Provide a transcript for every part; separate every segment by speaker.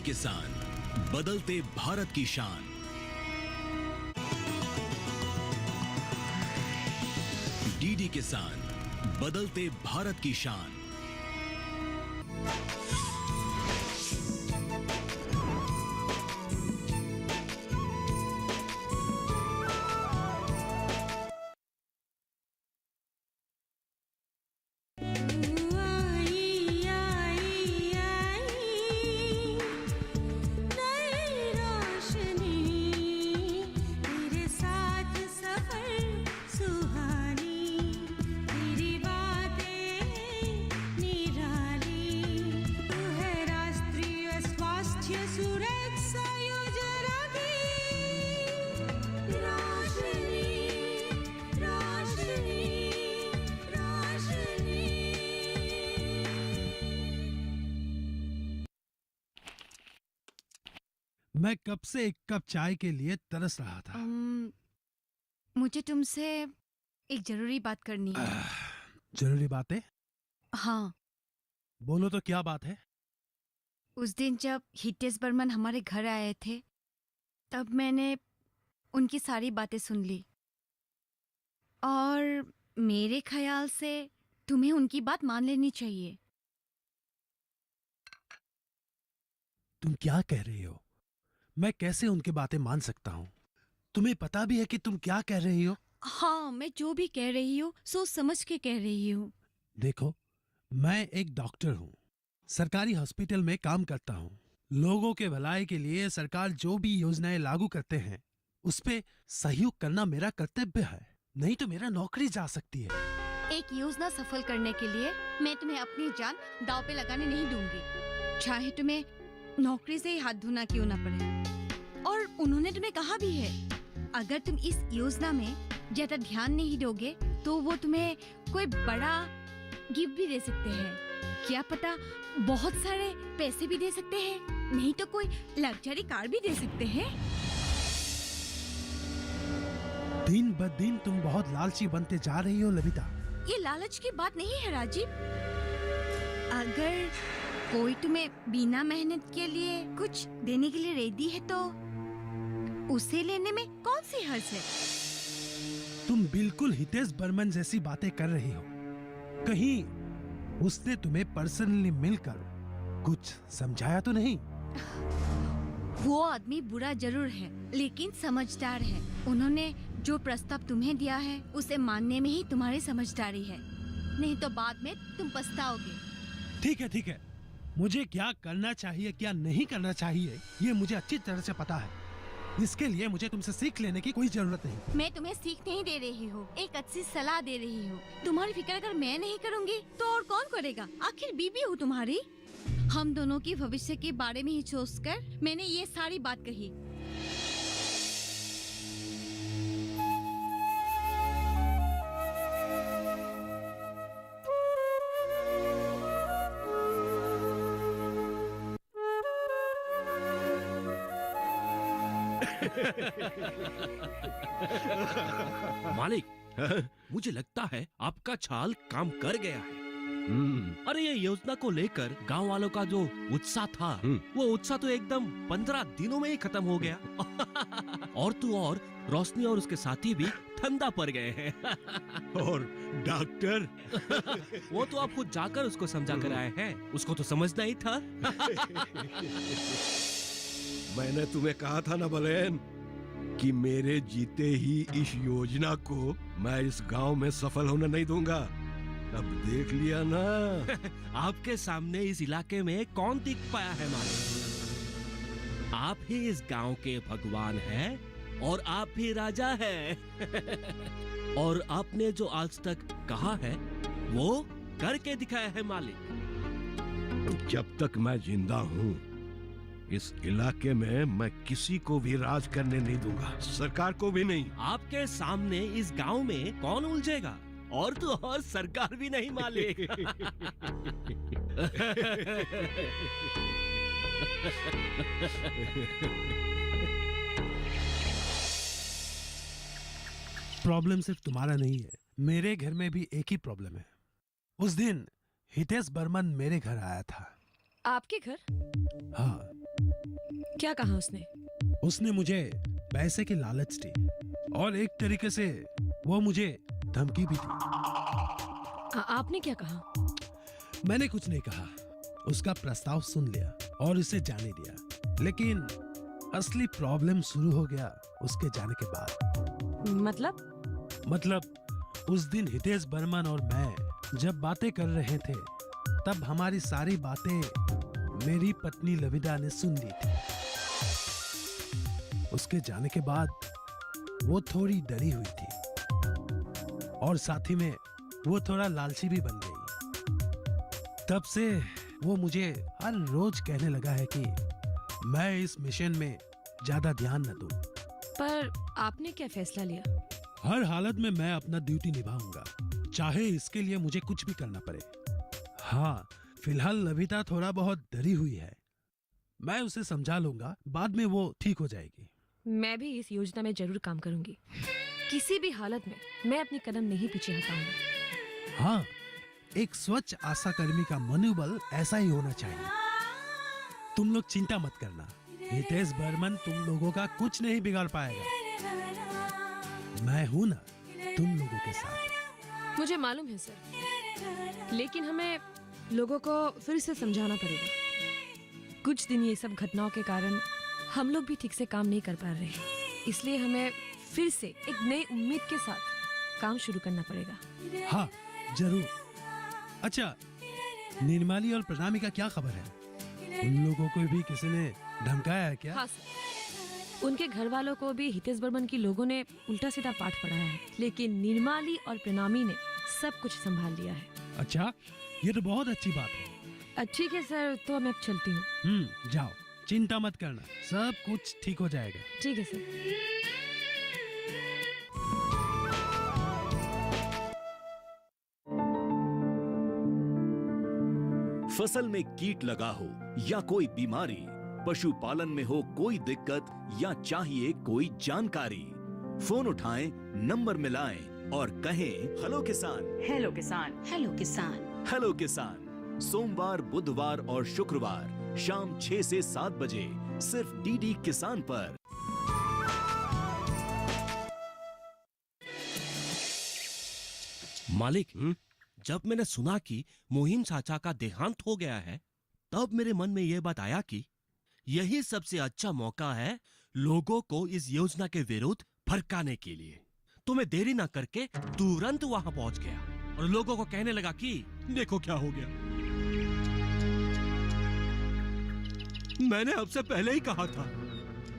Speaker 1: DD किसान, बदलते भारत की शान। डीडी किसान, बदलते भारत की शान।
Speaker 2: मैं कब से एक कप चाय के लिए तरस रहा था।
Speaker 3: मुझे तुमसे एक जरूरी बात करनी है।
Speaker 2: जरूरी बात है?
Speaker 3: हाँ।
Speaker 2: बोलो तो क्या बात है?
Speaker 3: उस दिन जब हितेश बर्मन हमारे घर आए थे, तब मैंने उनकी सारी बातें सुन ली और मेरे ख्याल से तुम्हें उनकी बात मान लेनी चाहिए।
Speaker 2: तुम क्या कह रही हो? मैं कैसे उनकी बातें मान सकता हूँ? तुम्हें पता भी है कि तुम क्या कह रही हो?
Speaker 3: हाँ, मैं जो भी कह रही हूँ सोच समझ के कह रही हूँ।
Speaker 2: देखो, मैं एक डॉक्टर हूँ, सरकारी हॉस्पिटल में काम करता हूँ। लोगों के भलाई के लिए सरकार जो भी योजनाएं लागू करते हैं, उस पे सहयोग करना मेरा कर्तव्य है, नहीं तो मेरा नौकरी जा सकती है।
Speaker 3: एक योजना सफल करने के लिए मैं तुम्हें अपनी जान दांव पे लगाने नहीं दूंगी, चाहे तुम्हें नौकरी से ही हाथ धोना क्यों ना पड़े। और उन्होंने तुम्हें कहा भी है, अगर तुम इस योजना में ज्यादा ध्यान नहीं दोगे तो वो तुम्हें कोई बड़ा गिफ्ट भी दे सकते हैं। क्या पता बहुत सारे पैसे भी दे सकते हैं, नहीं तो कोई लग्जरी कार भी दे सकते हैं।
Speaker 2: दिन ब दिन तुम बहुत लालची बनते जा रही हो ललिता।
Speaker 3: ये लालच की बात नहीं है राजीव। अगर कोई तुम्हें बिना मेहनत के लिए कुछ देने के लिए रेडी है तो उसे लेने में कौन सी हर्ज है?
Speaker 2: तुम बिल्कुल हितेश बर्मन जैसी बातें कर रही हो। कहीं उसने तुम्हें पर्सनली मिलकर कुछ समझाया तो नहीं?
Speaker 3: वो आदमी बुरा जरूर है, लेकिन समझदार है। उन्होंने जो प्रस्ताव तुम्हें दिया है उसे मानने में ही तुम्हारी समझदारी है, नहीं तो बाद में तुम पछताओगे।
Speaker 2: ठीक है, मुझे क्या करना चाहिए क्या नहीं करना चाहिए ये मुझे अच्छी तरह से पता है। इसके लिए मुझे तुमसे सीख लेने की कोई जरूरत नहीं।
Speaker 3: मैं तुम्हें सीख नहीं दे रही हूँ, एक अच्छी सलाह दे रही हूँ। तुम्हारी फिक्र अगर मैं नहीं करूँगी तो और कौन करेगा? आखिर बीबी हूँ तुम्हारी। हम दोनों की भविष्य के बारे में ही सोचकर मैंने ये सारी बात कही।
Speaker 4: मालिक, मुझे लगता है आपका छाल काम कर गया है। अरे ये योजना को लेकर गांव वालों का जो उत्साह था, वो उत्साह तो एकदम 15 दिनों में ही खत्म हो गया। और तू और रोशनी और उसके साथी भी ठंडा पड़ गए हैं।
Speaker 5: और डॉक्टर
Speaker 4: वो तो आप खुद जाकर उसको समझा कर आए हैं, उसको तो समझना ही था।
Speaker 5: मैंने तुम्हें कहा था ना बलेन कि मेरे जीते ही इस योजना को मैं इस गांव में सफल होने नहीं दूंगा। अब देख लिया ना।
Speaker 4: आपके सामने इस इलाके में कौन दिख पाया है मालिक? आप ही इस गांव के भगवान हैं और आप ही राजा हैं। और आपने जो आज तक कहा है वो करके दिखाया है मालिक।
Speaker 5: जब तक मैं जिंदा हूँ इस इलाके में मैं किसी को भी राज करने नहीं दूंगा, सरकार को भी नहीं।
Speaker 4: आपके सामने इस गांव में कौन उलझेगा? और तो और सरकार भी नहीं मालिक।
Speaker 2: प्रॉब्लम सिर्फ तुम्हारा नहीं है, मेरे घर में भी एक ही प्रॉब्लम है। उस दिन हितेश बर्मन मेरे घर आया था।
Speaker 3: आपके घर?
Speaker 2: हाँ,
Speaker 6: क्या कहा उसने?
Speaker 2: उसने मुझे पैसे की लालच दी और एक तरीके से वो मुझे धमकी भी दी।
Speaker 6: आपने क्या कहा?
Speaker 2: मैंने कुछ नहीं कहा, उसका प्रस्ताव सुन लिया और उसे जाने दिया। लेकिन असली प्रॉब्लम शुरू हो गया उसके जाने के बाद। मतलब उस दिन हितेश बर्मन और मैं जब बातें कर रहे थे तब हमारी सारी बातें मेरी पत्नी लविदा ने सुन ली थी। उसके जाने के बाद वो थोड़ी डरी हुई थी और साथ ही में वो थोड़ा लालची भी बन गई। तब से वो मुझे हर रोज कहने लगा है कि मैं इस मिशन में ज्यादा ध्यान न दूं।
Speaker 6: पर आपने क्या फैसला लिया?
Speaker 2: हर हालत में मैं अपना ड्यूटी निभाऊंगा, चाहे इसके लिए मुझे कुछ भी करना पड़े। हाँ, फिलहाल लविता थोड़ा बहुत डरी हुई है, मैं उसे समझा लूंगा, बाद में वो ठीक हो जाएगी।
Speaker 6: मैं भी इस योजना में जरूर काम करूंगी। किसी भी हालत में मैं अपनी कदम नहीं पीछे हटाऊंगी।
Speaker 2: हाँ, एक स्वच्छ आशा कर्मी का मनोबल ऐसा ही होना चाहिए। तुम लोग चिंता मत करना, हितेश बर्मन तुम लोगों का कुछ नहीं बिगाड़ पाएगा। मैं हूं ना तुम लोगों के साथ।
Speaker 6: मुझे मालूम है सर, लेकिन हमें लोगों को फिर से समझाना पड़ेगा। कुछ दिन ये सब घटनाओं के कारण हम लोग भी ठीक से काम नहीं कर पा रहे हैं, इसलिए हमें फिर से एक नई उम्मीद के साथ काम शुरू करना पड़ेगा।
Speaker 2: हाँ जरूर। अच्छा, निर्माली और प्रणामी का क्या खबर है? उन लोगों को भी किसी ने धमकाया है क्या?
Speaker 6: हाँ सर, उनके घर वालों को भी हितेश बर्मन की लोगों ने उल्टा सीधा पाठ पढ़ाया है, लेकिन निर्माली और प्रणामी ने सब कुछ संभाल लिया है।
Speaker 2: अच्छा, ये तो बहुत अच्छी बात है।
Speaker 6: ठीक है सर, तो मैं अब चलती हूँ।
Speaker 2: जाओ, चिंता मत करना, सब कुछ ठीक हो जाएगा।
Speaker 6: ठीक है सर।
Speaker 1: फसल में कीट लगा हो या कोई बीमारी, पशुपालन में हो कोई दिक्कत या चाहिए कोई जानकारी, फोन उठाएं, नंबर मिलाएं और कहें हेलो किसान।
Speaker 7: हेलो किसान, हेलो किसान,
Speaker 1: हेलो किसान, सोमवार, बुधवार और शुक्रवार शाम 6 से 7 बजे सिर्फ डीडी किसान पर।
Speaker 4: मालिक, जब मैंने सुना कि मोहिम चाचा का देहांत हो गया है, तब मेरे मन में यह बात आया कि यही सबसे अच्छा मौका है लोगों को इस योजना के विरुद्ध भड़काने के लिए। तो मैं देरी ना करके तुरंत वहां पहुंच गया और लोगों को कहने लगा कि देखो क्या हो गया। मैंने आपसे पहले ही कहा था,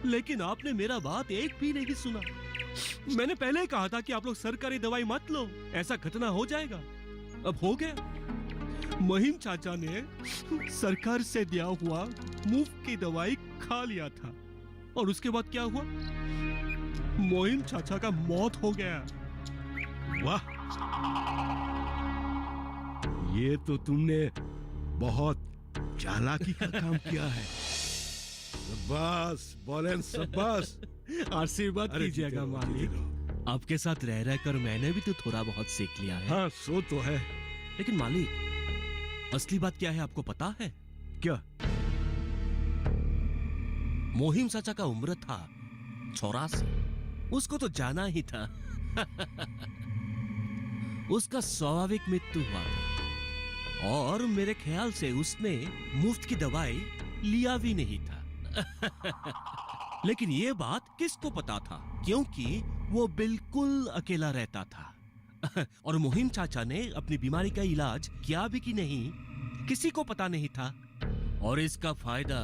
Speaker 4: लेकिन आपने मेरा बात एक भी नहीं सुना। मैंने पहले ही कहा था कि आप लोग सरकारी दवाई मत लो, ऐसा घटना हो जाएगा। अब हो गया। महिम चाचा ने सरकार से दिया हुआ मुफ्त की दवाई खा लिया था और उसके बाद क्या हुआ? मोहिम चाचा का मौत हो गया।
Speaker 5: वाह, ये तो तुमने बहुत चालाकी का काम किया है। शाबाश बोलेन, शाबाश।
Speaker 4: आशीर्वाद
Speaker 5: अरे
Speaker 4: कीजिएगा
Speaker 5: जीते रहो,
Speaker 4: मालिक।
Speaker 5: जीते रहो।
Speaker 4: आपके साथ रह रहकर मैंने भी तो थोड़ा बहुत सीख लिया है।
Speaker 5: हाँ, सो तो है।
Speaker 4: लेकिन मालिक, असली बात क्या है आपको पता है?
Speaker 5: क्या?
Speaker 4: मोहिम चाचा का उम्र था 84। उसको तो जाना ही था। उसका स्वाभाविक मृत्यु हुआ था और मेरे ख्याल से उसने मुफ्त की दवाई लिया भी नहीं था। लेकिन ये बात किसको पता था? क्योंकि वो बिल्कुल अकेला रहता था। और मोहिम चाचा ने अपनी बीमारी का इलाज किया भी कि नहीं, किसी को पता नहीं था। और इसका फायदा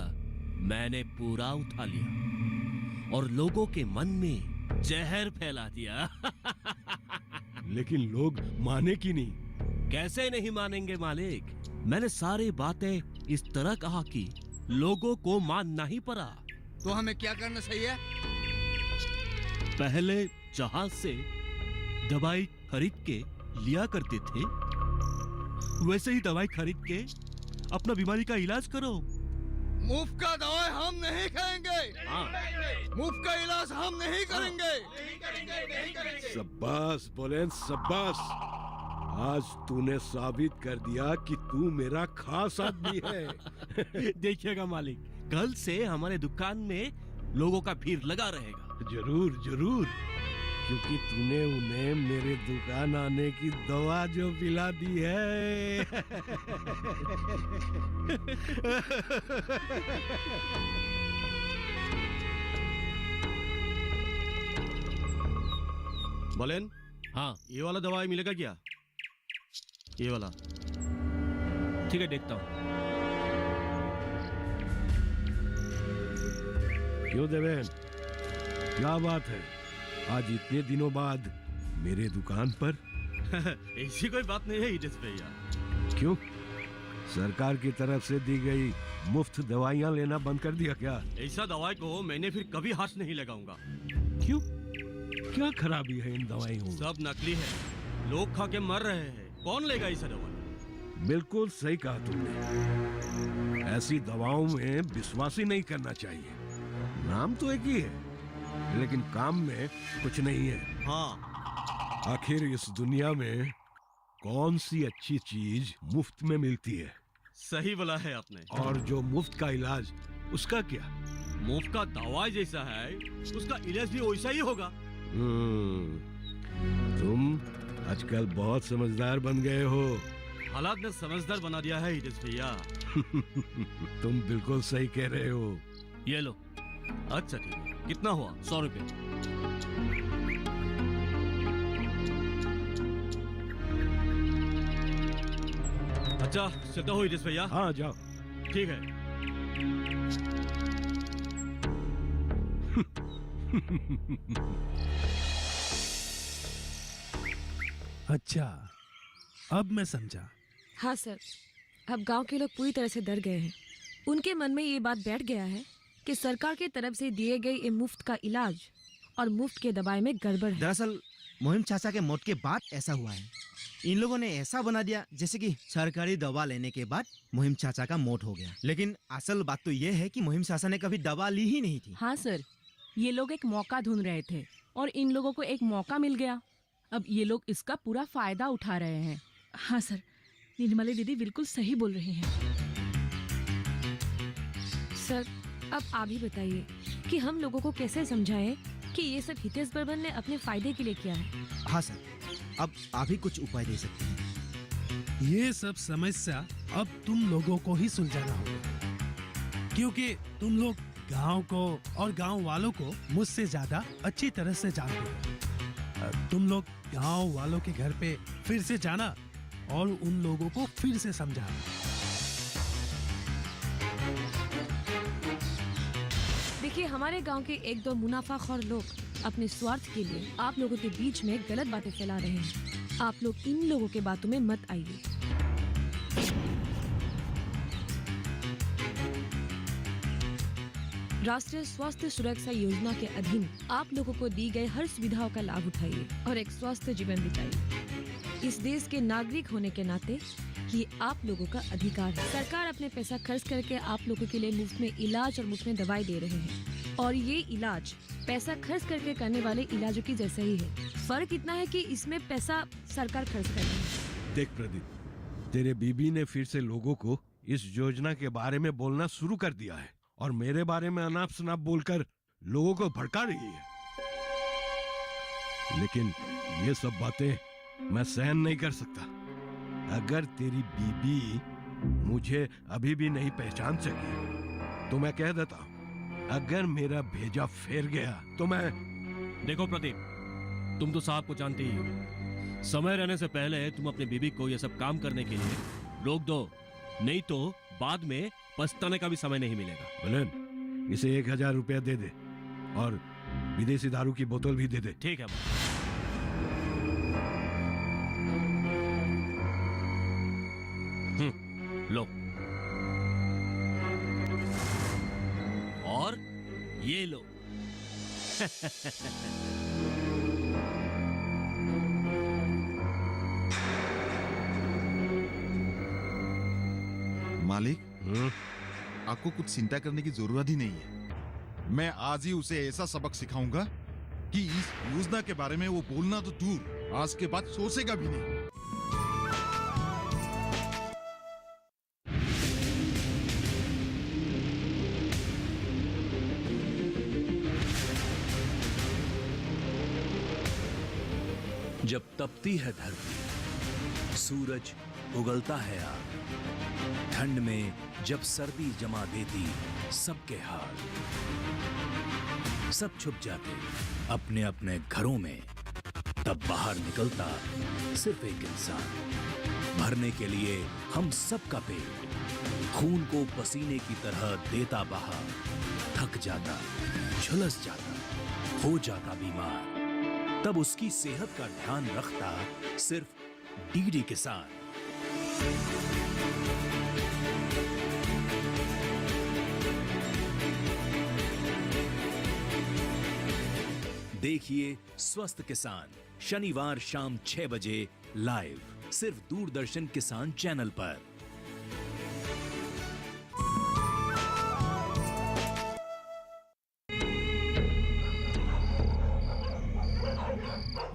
Speaker 4: मैंने पूरा उठा लिया और लोगों के मन में जहर फैला दिया।
Speaker 5: लेकिन लोग माने कि नहीं?
Speaker 4: कैसे नहीं मानेंगे मालिक? मैंने सारी बातें इस तरह कहा कि लोगों को मानना ही पड़ा।
Speaker 8: तो हमें क्या करना चाहिए?
Speaker 4: पहले जहाज से दवाई खरीद के लिया करते थे, वैसे ही दवाई खरीद के अपना बीमारी का इलाज करो।
Speaker 8: मुफ्त का दवाई हम नहीं खाएंगे। मुफ्त का इलाज हम नहीं करेंगे।
Speaker 5: शाबाश बोलेन, शाबाश। आज तूने साबित कर दिया कि तू मेरा खास आदमी है।
Speaker 4: देखिएगा मालिक, कल से हमारे दुकान में लोगों का भीड़ लगा रहेगा।
Speaker 5: जरूर जरूर, क्योंकि तूने उन्हें मेरे दुकान आने की दवा जो पिला दी है।
Speaker 9: बलेन,
Speaker 4: हाँ
Speaker 9: ये वाला दवाई मिलेगा क्या? ये वाला।
Speaker 4: ठीक है, देखता हूँ।
Speaker 5: क्यों देवेन, क्या बात है? आज इतने दिनों बाद मेरे दुकान पर?
Speaker 9: ऐसी कोई बात नहीं है हितेश भैया।
Speaker 5: क्यों, सरकार की तरफ से दी गई मुफ्त दवाइयाँ लेना बंद कर दिया क्या?
Speaker 9: ऐसा दवाई को मैंने फिर कभी हाथ नहीं लगाऊंगा।
Speaker 5: क्यों, क्या खराबी है इन दवाइयों में?
Speaker 9: सब नकली है, लोग खा के मर रहे हैं। कौन लेगा ऐसा दवाई?
Speaker 5: बिल्कुल सही कहा तुमने। ऐसी दवाओं में विश्वास ही नहीं करना चाहिए। नाम तो एक ही है, लेकिन काम में कुछ नहीं है।
Speaker 9: हाँ,
Speaker 5: आखिर इस दुनिया में कौन सी अच्छी चीज मुफ्त में मिलती है?
Speaker 9: सही बोला है आपने।
Speaker 5: और जो मुफ्त का इलाज, उसका क्या?
Speaker 9: मुफ्त का दवाई जैसा है, उसका इलाज भी वैसा ही होगा।
Speaker 5: तुम आजकल बहुत समझदार बन गए हो।
Speaker 9: हालात ने समझदार बना दिया है हितेश भैया।
Speaker 5: तुम बिल्कुल सही कह रहे हो।
Speaker 4: ये लो।
Speaker 9: अच्छा ठीक है, कितना हुआ?
Speaker 4: 100 रुपए।
Speaker 9: अच्छा चलता हो हितेश भैया।
Speaker 5: हाँ जाओ।
Speaker 9: ठीक है।
Speaker 2: अच्छा, अब मैं समझा।
Speaker 6: हाँ सर, अब गांव के लोग पूरी तरह से डर गए हैं। उनके मन में ये बात बैठ गया है कि सरकार की तरफ से दिए गए ये मुफ्त का इलाज और मुफ्त के दवाई में गड़बड़ है।
Speaker 10: दरअसल मोहिम चाचा के मौत के बाद ऐसा हुआ है। इन लोगों ने ऐसा बना दिया जैसे कि सरकारी दवा लेने के बाद मोहिम चाचा का मौत हो गया। लेकिन असल बात तो ये है कि मोहिम चाचा ने कभी दवा ली ही नहीं थी।
Speaker 7: हाँ सर, ये लोग एक मौका ढूंढ रहे थे और इन लोगों को एक मौका मिल गया। अब ये लोग इसका पूरा फायदा उठा रहे हैं।
Speaker 11: हाँ सर, निर्मला दीदी बिल्कुल सही बोल रही हैं।
Speaker 6: सर, अब आप ही बताइए कि हम लोगों को कैसे समझाएं कि ये सब हितेश बर्मन ने अपने फायदे के लिए किया है।
Speaker 10: हाँ सर, अब आप ही कुछ उपाय दे सकते हैं।
Speaker 2: ये सब समस्या अब तुम लोगों को ही सुलझाना होगा, क्योंकि तुम लोग गांव को और गांव वालों को मुझसे ज्यादा अच्छी तरह से जानते हो। तुम लोग गांव वालों के घर पे फिर से जाना और उन लोगों को फिर से समझाना।
Speaker 6: देखिए, हमारे गांव के 1-2 मुनाफाखोर लोग अपने स्वार्थ के लिए आप लोगों के बीच में गलत बातें फैला रहे हैं। आप लोग इन लोगों के बातों में मत आइए। राष्ट्रीय स्वास्थ्य सुरक्षा योजना के अधीन आप लोगों को दी गई हर सुविधाओं का लाभ उठाइए और एक स्वस्थ जीवन बिताइए। इस देश के नागरिक होने के नाते ये आप लोगों का अधिकार है। सरकार अपने पैसा खर्च करके आप लोगों के लिए मुफ्त में इलाज और मुफ्त में दवाई दे रहे हैं, और ये इलाज पैसा खर्च करके करने वाले इलाजों की जैसा ही है। फर्क इतना है कि इसमें पैसा सरकार खर्च कर रही है।
Speaker 5: देख प्रदीप, तेरे बीबी ने फिर से लोगों को इस योजना के बारे में बोलना शुरू कर दिया है और मेरे बारे में अनाप शनाप बोलकर लोगों को भड़का रही है। लेकिन ये सब बातें मैं सहन नहीं कर सकता। अगर तेरी बीबी मुझे अभी भी नहीं पहचान सकी तो मैं कह देता हूँ, अगर मेरा भेजा फेर गया तो मैं...
Speaker 4: देखो प्रदीप, तुम तो साहब को जानते ही हो। समय रहने से पहले तुम अपने बीबी को ये सब काम करने के लिए रोक दो, नहीं तो बाद में पछताने का भी समय नहीं मिलेगा।
Speaker 5: बलेन, इसे 1000 रुपया दे दे और विदेशी दारू की बोतल भी दे दे।
Speaker 4: ठीक है। लो, और ये लो।
Speaker 12: मालिक, आपको कुछ चिंता करने की जरूरत ही नहीं है। मैं आज ही उसे ऐसा सबक सिखाऊंगा कि इस योजना के बारे में वो बोलना तो दूर, आज के बाद सोचेगा भी नहीं।
Speaker 1: जब तपती है धरती, सूरज उगलता है आग, ठंड में जब सर्दी जमा देती सबके हाल, सब छुप जाते अपने अपने घरों में, तब बाहर निकलता सिर्फ एक इंसान, भरने के लिए हम सबका पेट, खून को पसीने की तरह देता बहा, थक जाता, झुलस जाता, हो जाता बीमार, तब उसकी सेहत का ध्यान रखता सिर्फ डीडी किसान। देखिए स्वस्थ किसान शनिवार शाम 6 बजे लाइव सिर्फ दूरदर्शन किसान चैनल पर।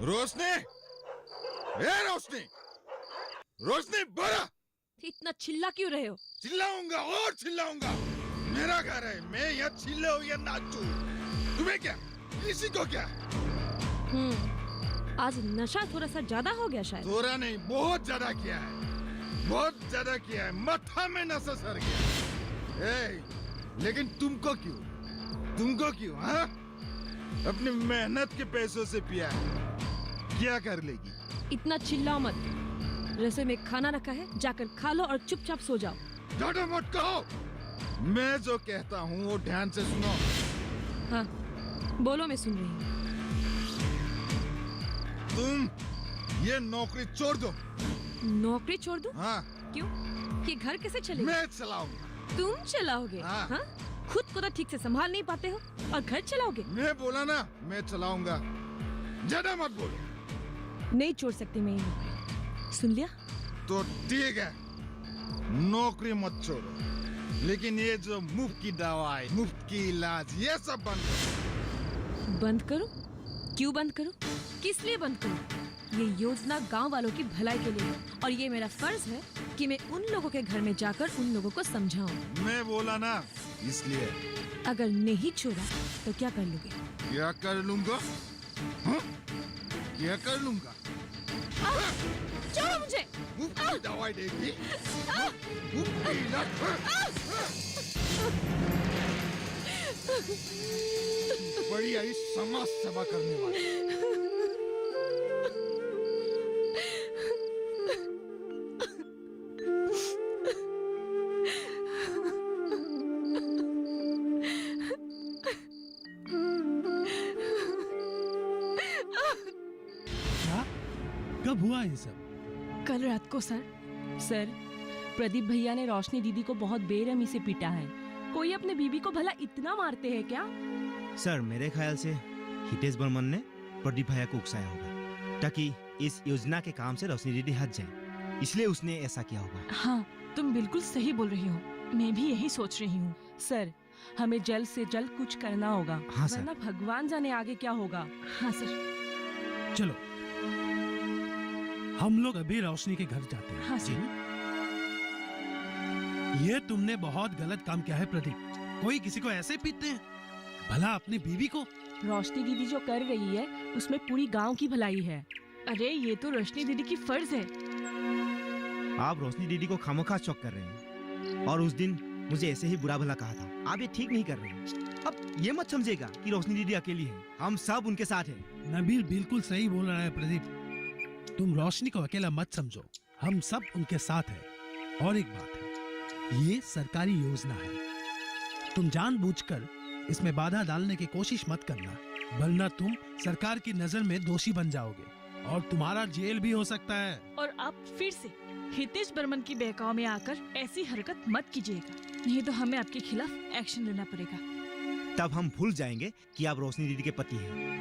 Speaker 12: रोशनी, ए रोशनी, रोशनी बड़ा!
Speaker 6: इतना चिल्ला क्यों रहे हो?
Speaker 12: चिल्लाऊंगा और चिल्लाऊंगा। मेरा घर है, मैं यहाँ चिल्लाऊं या नाचूं। तुम्हें क्या? किसी को क्या?
Speaker 6: आज नशा थोड़ा सा ज्यादा हो गया शायद।
Speaker 12: थोड़ा नहीं, बहुत ज्यादा किया है, बहुत ज्यादा किया है, माथा में नशा सर गया। लेकिन तुमको क्यों? तुमको क्यों? हाँ, अपनी मेहनत के पैसों से पिया है, क्या कर लेगी?
Speaker 6: इतना चिल्लाओ मत। रसोई में खाना रखा है, जाकर खा लो और चुपचाप सो जाओ।
Speaker 12: ज्यादा मत कहो। मैं जो कहता हूँ वो ध्यान से सुनो।
Speaker 6: हाँ, बोलो, मैं सुन रही हूँ।
Speaker 12: तुम ये नौकरी छोड़ दो।
Speaker 6: नौकरी छोड़ दो?
Speaker 12: हाँ।
Speaker 6: क्यों? ये घर कैसे चलेगा?
Speaker 12: मैं चलाऊंगा।
Speaker 6: तुम चलाओगे?
Speaker 12: हाँ।
Speaker 6: हाँ? खुद को तो ठीक से संभाल नहीं पाते हो और घर चलाओगे?
Speaker 12: मैं बोला ना, मैं चलाऊंगा। ज्यादा मत बोलो।
Speaker 6: नहीं छोड़ सकती मैं ये नौकरी। सुन लिया?
Speaker 12: तो ठीक है, नौकरी मत छोड़ो, लेकिन ये जो मुफ्त की दवाई, मुफ्त की इलाज, ये सब बंद करो।
Speaker 6: बंद करो? क्यों बंद करो? किस लिए बंद करो? ये योजना गांव वालों की भलाई के लिए है और ये मेरा फर्ज है कि मैं उन लोगों के घर में जाकर उन लोगों को समझाऊं।
Speaker 12: मैं बोला ना, इसलिए।
Speaker 6: अगर नहीं छोड़ा तो क्या कर लोगे?
Speaker 12: क्या कर लूंगा? हाँ? क्या कर लूंगा?
Speaker 6: छोड़ो मुझे!
Speaker 12: मुफ्त की दवाई देगी? मुफ्त की इलाज? बड़ी आई समाज सेवा करने वाली।
Speaker 2: कब हुआ ये सब?
Speaker 11: कल रात को सर।
Speaker 7: सर, प्रदीप भैया ने रोशनी दीदी को बहुत बेरहमी से पीटा है। कोई अपने बीबी को भला इतना मारते हैं क्या?
Speaker 10: सर, मेरे ख्याल से हितेश बर्मन ने प्रदीप भैया को उकसाया होगा ताकि इस योजना के काम से रोशनी दीदी हट जाए, इसलिए उसने ऐसा किया होगा।
Speaker 11: हाँ, तुम बिल्कुल सही बोल रही हो। मैं भी यही सोच रही हूँ।
Speaker 7: सर, हमें जल्द से जल्द कुछ करना होगा।
Speaker 10: हाँ सर।
Speaker 7: वरना भगवान जाने आगे क्या होगा।
Speaker 11: हाँ सर।
Speaker 2: चलो, हम लोग अभी रोशनी के घर जाते हैं।
Speaker 11: हाँ सर।
Speaker 2: ये तुमने बहुत गलत काम किया है प्रदीप। कोई किसी को ऐसे पीटते हैं? भला अपनी बीवी को?
Speaker 7: रोशनी दीदी जो कर रही है उसमें पूरी गांव की भलाई है।
Speaker 11: अरे ये तो रोशनी दीदी की फर्ज है।
Speaker 10: आप रोशनी दीदी को खामोखा चौक कर रहे हैं और उस दिन मुझे ऐसे ही बुरा भला कहा था। आप ये ठीक नहीं कर रहे हैं। अब ये मत समझेगा कि रोशनी दीदी अकेली है, हम सब उनके साथ हैं।
Speaker 2: नबील बिल्कुल सही बोल रहा है प्रदीप। तुम रोशनी को अकेला मत समझो, हम सब उनके साथ हैं। और एक बात है, ये सरकारी योजना है, तुम जानबूझकर इसमें बाधा डालने की कोशिश मत करना, वरना तुम सरकार की नजर में दोषी बन जाओगे और तुम्हारा जेल भी हो सकता है।
Speaker 11: और आप फिर से हितेश बर्मन की बहकाव में आकर ऐसी हरकत मत कीजिएगा, नहीं तो हमें आपके खिलाफ एक्शन लेना पड़ेगा।
Speaker 10: तब हम भूल जाएंगे कि आप रोशनी दीदी के पति हैं।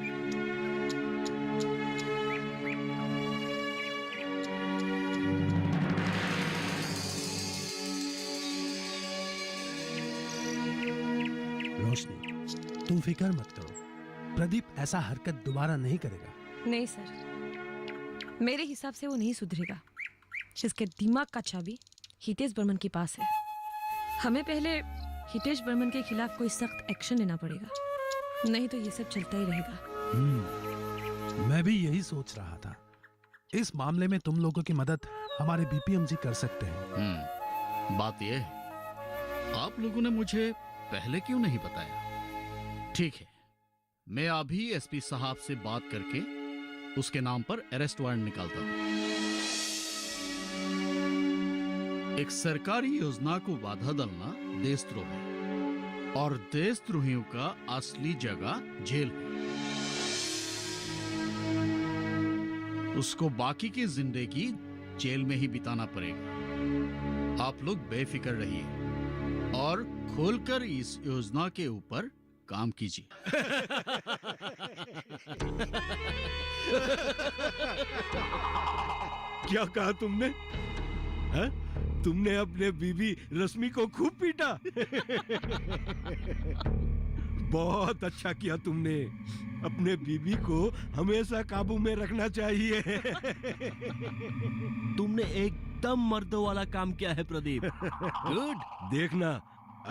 Speaker 2: रोशनी, तुम फिक्र मत करो, प्रदीप ऐसा हरकत दोबारा नहीं करेगा।
Speaker 6: नहीं सर, मेरे हिसाब से वो नहीं सुधरेगा। इसके दिमाग का चाबी हितेश बर्मन के पास है। हमें पहले हितेश बर्मन के खिलाफ कोई सख्त एक्शन लेना पड़ेगा, नहीं तो ये सब चलता ही रहेगा।
Speaker 2: मैं भी यही सोच रहा था। इस मामले में तुम लोगों की मदद हमारे बीपीएम जी कर सकते हैं।
Speaker 13: बात यह है, आप लोगों ने मुझे पहले क्यों नहीं बताया? ठीक है, मैं अभी एसपी साहब से बात करके उसके नाम पर अरेस्ट वारंट निकालता हूं। एक सरकारी योजना को बाधा डालना देशद्रोह है और देशद्रोहियों का असली जगह जेल है। उसको बाकी की जिंदगी जेल में ही बिताना पड़ेगा। आप लोग बेफिक्र रहिए और खोलकर इस योजना के ऊपर काम कीजिए।
Speaker 5: क्या कहा तुमने? है? तुमने अपने बीबी रश्मि को खूब पीटा। बहुत अच्छा किया तुमने। अपने बीबी को हमेशा काबू में रखना चाहिए।
Speaker 4: तुमने एकदम मर्दों वाला काम किया है प्रदीप।
Speaker 5: गुड। देखना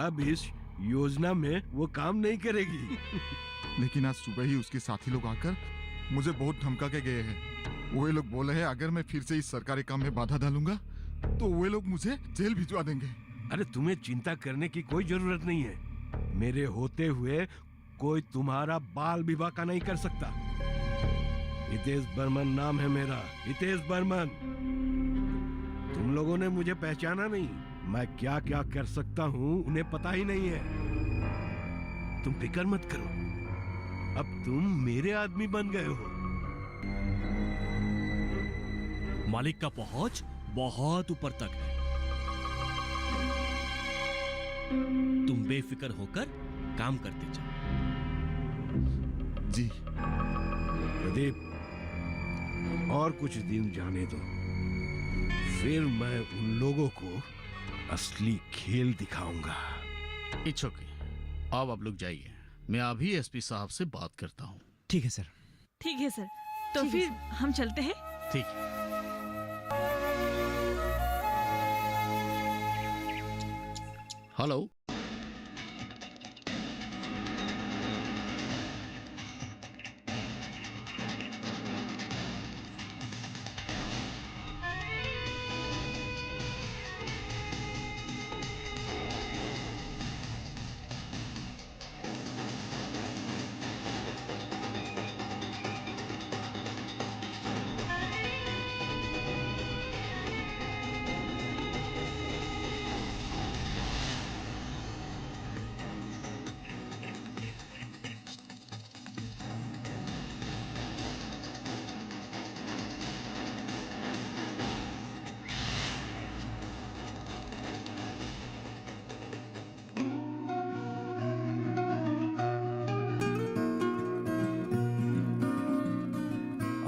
Speaker 5: अब इस योजना में वो काम नहीं करेगी।
Speaker 12: लेकिन आज सुबह ही उसके साथी लोग आकर मुझे बहुत धमका के गए हैं। वो लोग बोले हैं अगर मैं फिर से इस सरकारी काम में बाधा डालूंगा तो वे लोग मुझे जेल भिजवा देंगे।
Speaker 5: अरे तुम्हें चिंता करने की कोई जरूरत नहीं है। मेरे होते हुए कोई तुम्हारा बाल विवाह का नहीं कर सकता। हितेश बर्मन नाम है मेरा, हितेश बर्मन। तुम लोगों ने मुझे पहचाना नहीं। मैं क्या क्या कर सकता हूँ उन्हें पता ही नहीं है। तुम फिक्र मत करो, अब तुम मेरे आदमी बन गए हो।
Speaker 4: मालिक का पहुंच बहुत ऊपर तक है। तुम बेफिक्र होकर काम करते जाओ।
Speaker 12: जी
Speaker 5: प्रदीप, और कुछ दिन जाने दो, फिर मैं उन लोगों को असली खेल दिखाऊंगा।
Speaker 13: इट्स ओके, अब आप लोग जाइए। मैं अभी एसपी साहब से बात करता हूँ।
Speaker 10: ठीक है सर।
Speaker 11: ठीक है सर, तो फिर हम चलते हैं।
Speaker 13: ठीक है। हेलो।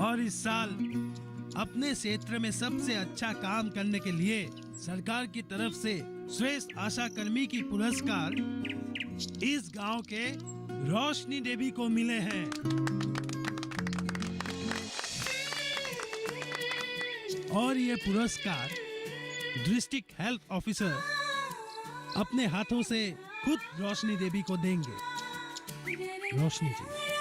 Speaker 2: और इस साल अपने क्षेत्र में सबसे अच्छा काम करने के लिए सरकार की तरफ से श्रेष्ठ आशा कर्मी की पुरस्कार इस गांव के रोशनी देवी को मिले हैं। और ये पुरस्कार डिस्ट्रिक्ट हेल्थ ऑफिसर अपने हाथों से खुद रोशनी देवी को देंगे। रोशनी जी।